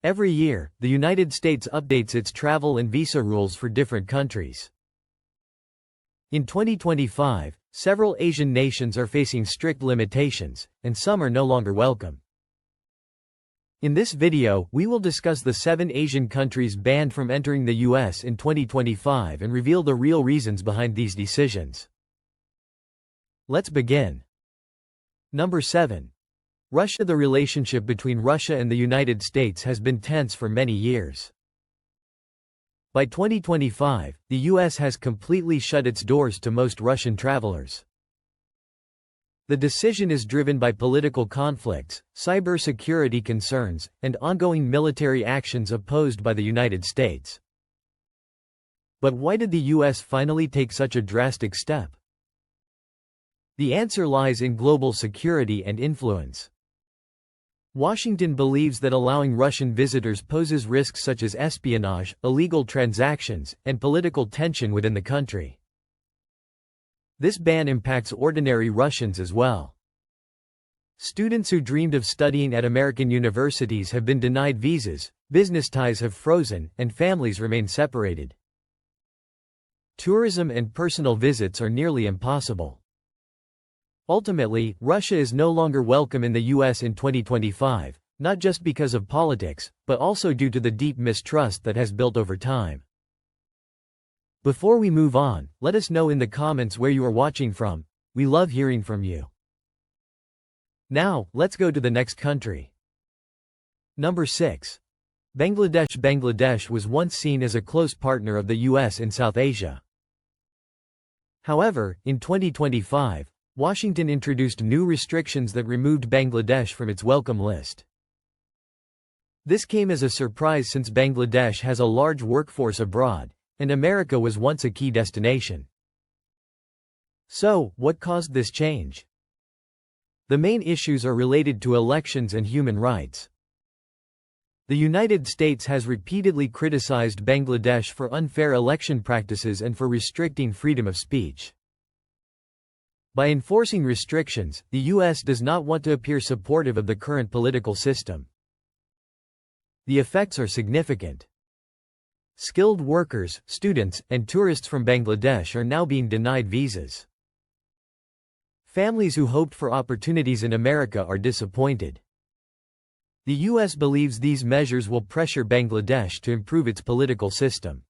Every year, the United States updates its travel and visa rules for different countries. In 2025, several Asian nations are facing strict limitations, and some are no longer welcome. In this video, we will discuss the 7 Asian countries banned from entering the US in 2025 and reveal the real reasons behind these decisions. Let's begin. Number 7. Russia. The relationship between Russia and the United States has been tense for many years. By 2025, the US has completely shut its doors to most Russian travelers. The decision is driven by political conflicts, cybersecurity concerns, and ongoing military actions opposed by the United States. But why did the US finally take such a drastic step? The answer lies in global security and influence. Washington believes that allowing Russian visitors poses risks such as espionage, illegal transactions, and political tension within the country. This ban impacts ordinary Russians as well. Students who dreamed of studying at American universities have been denied visas, business ties have frozen, and families remain separated. Tourism and personal visits are nearly impossible. Ultimately, Russia is no longer welcome in the US in 2025, not just because of politics, but also due to the deep mistrust that has built over time. Before we move on, let us know in the comments where you are watching from. We love hearing from you. Now, let's go to the next country. Number 6. Bangladesh. Bangladesh was once seen as a close partner of the US in South Asia. However, in 2025, Washington introduced new restrictions that removed Bangladesh from its welcome list. This came as a surprise since Bangladesh has a large workforce abroad, and America was once a key destination. So, what caused this change? The main issues are related to elections and human rights. The United States has repeatedly criticized Bangladesh for unfair election practices and for restricting freedom of speech. By enforcing restrictions, the U.S. does not want to appear supportive of the current political system. The effects are significant. Skilled workers, students, and tourists from Bangladesh are now being denied visas. Families who hoped for opportunities in America are disappointed. The U.S. believes these measures will pressure Bangladesh to improve its political system.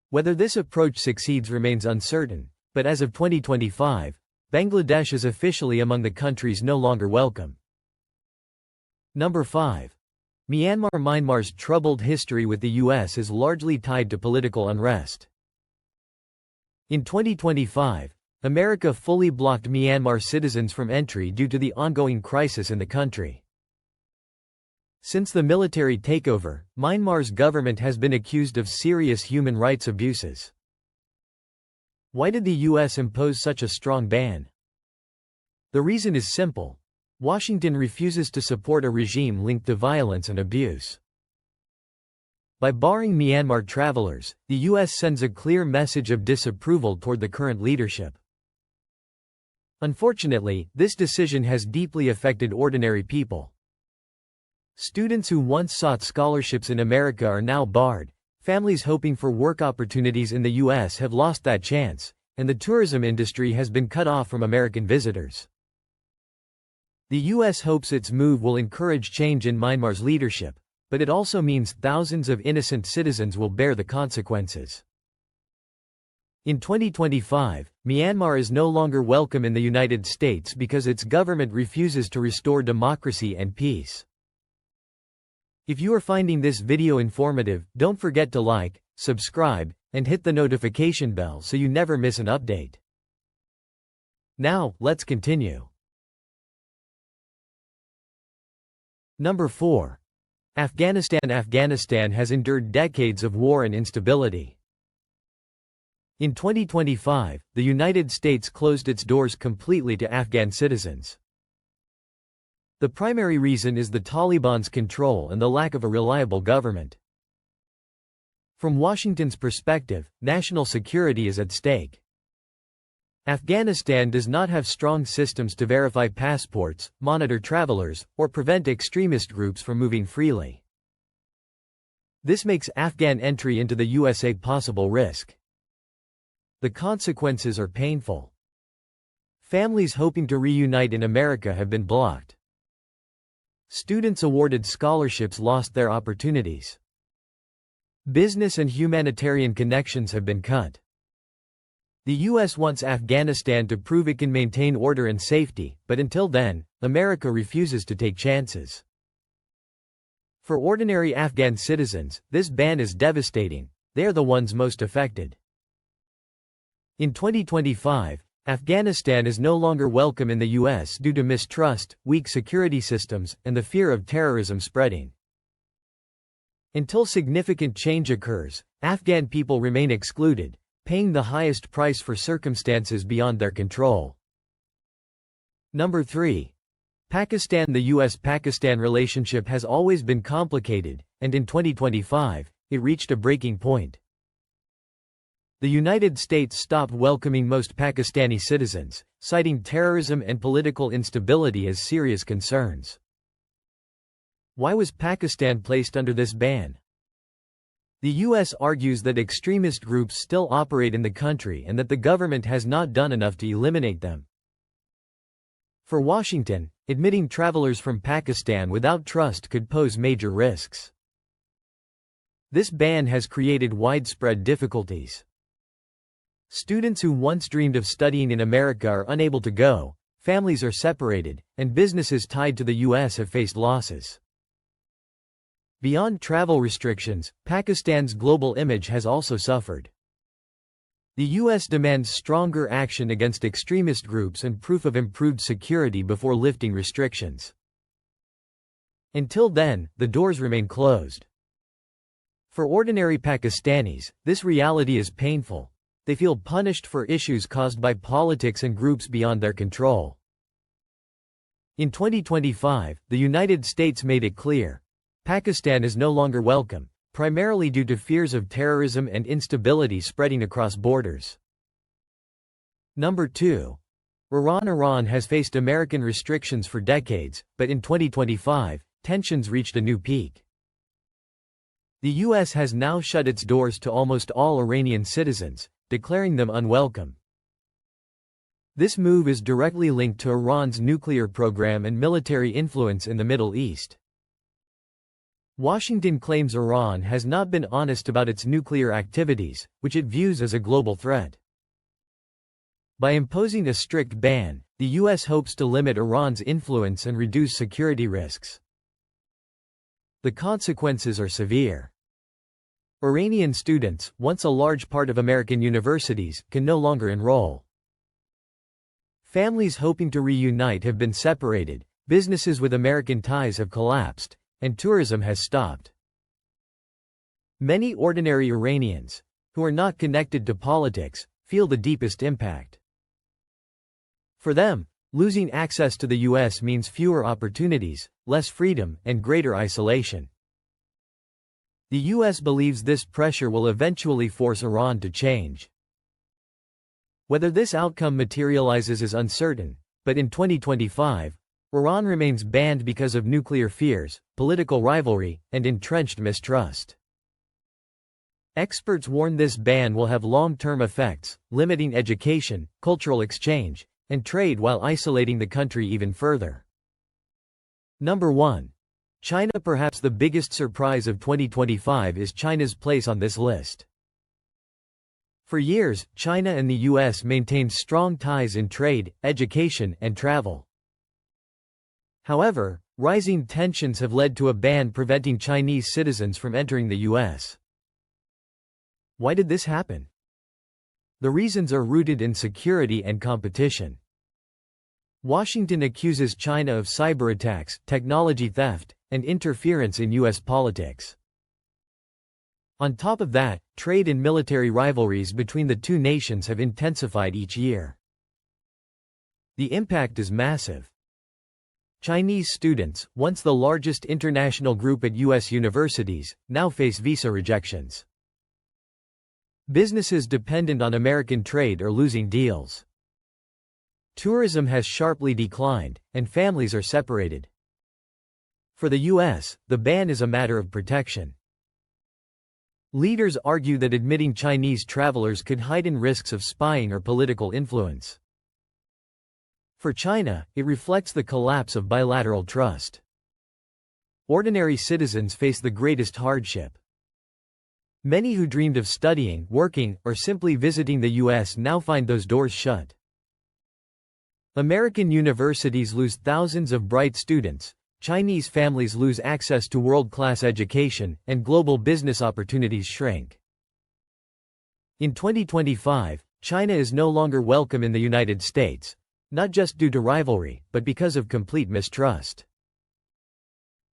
Whether this approach succeeds remains uncertain. But as of 2025, Bangladesh is officially among the countries no longer welcome. Number 5. Myanmar. Myanmar's troubled history with the U.S. is largely tied to political unrest. In 2025, America fully blocked Myanmar citizens from entry due to the ongoing crisis in the country. Since the military takeover, Myanmar's government has been accused of serious human rights abuses. Why did the U.S. impose such a strong ban? The reason is simple. Washington refuses to support a regime linked to violence and abuse. By barring Myanmar travelers, the U.S. sends a clear message of disapproval toward the current leadership. Unfortunately, this decision has deeply affected ordinary people. Students who once sought scholarships in America are now barred. Families hoping for work opportunities in the U.S. have lost that chance, and the tourism industry has been cut off from American visitors. The U.S. hopes its move will encourage change in Myanmar's leadership, but it also means thousands of innocent citizens will bear the consequences. In 2025, Myanmar is no longer welcome in the United States because its government refuses to restore democracy and peace. If you are finding this video informative, don't forget to like, subscribe, and hit the notification bell so you never miss an update. Now, let's continue. Number 4. Afghanistan. Afghanistan has endured decades of war and instability. In 2025, the United States closed its doors completely to Afghan citizens. The primary reason is the Taliban's control and the lack of a reliable government. From Washington's perspective, national security is at stake. Afghanistan does not have strong systems to verify passports, monitor travelers, or prevent extremist groups from moving freely. This makes Afghan entry into the U.S. a possible risk. The consequences are painful. Families hoping to reunite in America have been blocked. Students awarded scholarships lost their opportunities. Business and humanitarian connections have been cut. The U.S. wants Afghanistan to prove it can maintain order and safety, but until then, America refuses to take chances. For ordinary Afghan citizens, this ban is devastating. They are the ones most affected. In 2025, Afghanistan is no longer welcome in the U.S. due to mistrust, weak security systems, and the fear of terrorism spreading. Until significant change occurs, Afghan people remain excluded, paying the highest price for circumstances beyond their control. Number 3. Pakistan. The U.S.-Pakistan relationship has always been complicated, and in 2025, it reached a breaking point. The United States stopped welcoming most Pakistani citizens, citing terrorism and political instability as serious concerns. Why was Pakistan placed under this ban? The U.S. argues that extremist groups still operate in the country and that the government has not done enough to eliminate them. For Washington, admitting travelers from Pakistan without trust could pose major risks. This ban has created widespread difficulties. Students who once dreamed of studying in America are unable to go, families are separated, and businesses tied to the U.S. have faced losses. Beyond travel restrictions, Pakistan's global image has also suffered. The U.S. demands stronger action against extremist groups and proof of improved security before lifting restrictions. Until then, the doors remain closed. For ordinary Pakistanis, this reality is painful. They feel punished for issues caused by politics and groups beyond their control. In 2025, the United States made it clear: Pakistan is no longer welcome, primarily due to fears of terrorism and instability spreading across borders. Number 2. Iran has faced American restrictions for decades, but in 2025, tensions reached a new peak. The U.S. has now shut its doors to almost all Iranian citizens, declaring them unwelcome. This move is directly linked to Iran's nuclear program and military influence in the Middle East. Washington claims Iran has not been honest about its nuclear activities, which it views as a global threat. By imposing a strict ban, the U.S. hopes to limit Iran's influence and reduce security risks. The consequences are severe. Iranian students, once a large part of American universities, can no longer enroll. Families hoping to reunite have been separated, businesses with American ties have collapsed, and tourism has stopped. Many ordinary Iranians, who are not connected to politics, feel the deepest impact. For them, losing access to the U.S. means fewer opportunities, less freedom, and greater isolation. The U.S. believes this pressure will eventually force Iran to change. Whether this outcome materializes is uncertain, but in 2025, Iran remains banned because of nuclear fears, political rivalry, and entrenched mistrust. Experts warn this ban will have long-term effects, limiting education, cultural exchange, and trade while isolating the country even further. Number 1. China. Perhaps the biggest surprise of 2025 is China's place on this list. For years, China and the U.S. maintained strong ties in trade, education, and travel. However, rising tensions have led to a ban preventing Chinese citizens from entering the U.S. Why did this happen? The reasons are rooted in security and competition. Washington accuses China of cyber attacks, technology theft, and interference in U.S. politics. On top of that, trade and military rivalries between the two nations have intensified each year. The impact is massive. Chinese students, once the largest international group at U.S. universities, now face visa rejections. Businesses dependent on American trade are losing deals. Tourism has sharply declined, and families are separated. For the U.S., the ban is a matter of protection. Leaders argue that admitting Chinese travelers could heighten risks of spying or political influence. For China, it reflects the collapse of bilateral trust. Ordinary citizens face the greatest hardship. Many who dreamed of studying, working, or simply visiting the U.S. now find those doors shut. American universities lose thousands of bright students, Chinese families lose access to world-class education, and global business opportunities shrink. In 2025, China is no longer welcome in the United States, not just due to rivalry, but because of complete mistrust.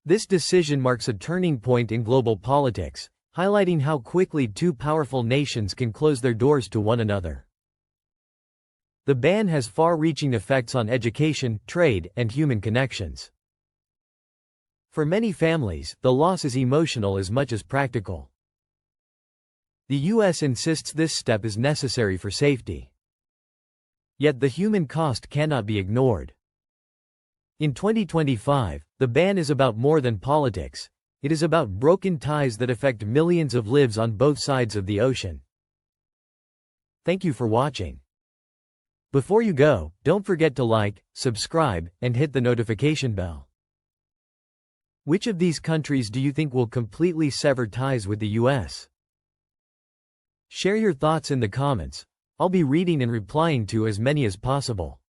This decision marks a turning point in global politics, highlighting how quickly two powerful nations can close their doors to one another. The ban has far-reaching effects on education, trade, and human connections. For many families, the loss is emotional as much as practical. The U.S. insists this step is necessary for safety. Yet the human cost cannot be ignored. In 2025, the ban is about more than politics. It is about broken ties that affect millions of lives on both sides of the ocean. Thank you for watching. Before you go, don't forget to like, subscribe, and hit the notification bell. Which of these countries do you think will completely sever ties with the U.S.? Share your thoughts in the comments. I'll be reading and replying to as many as possible.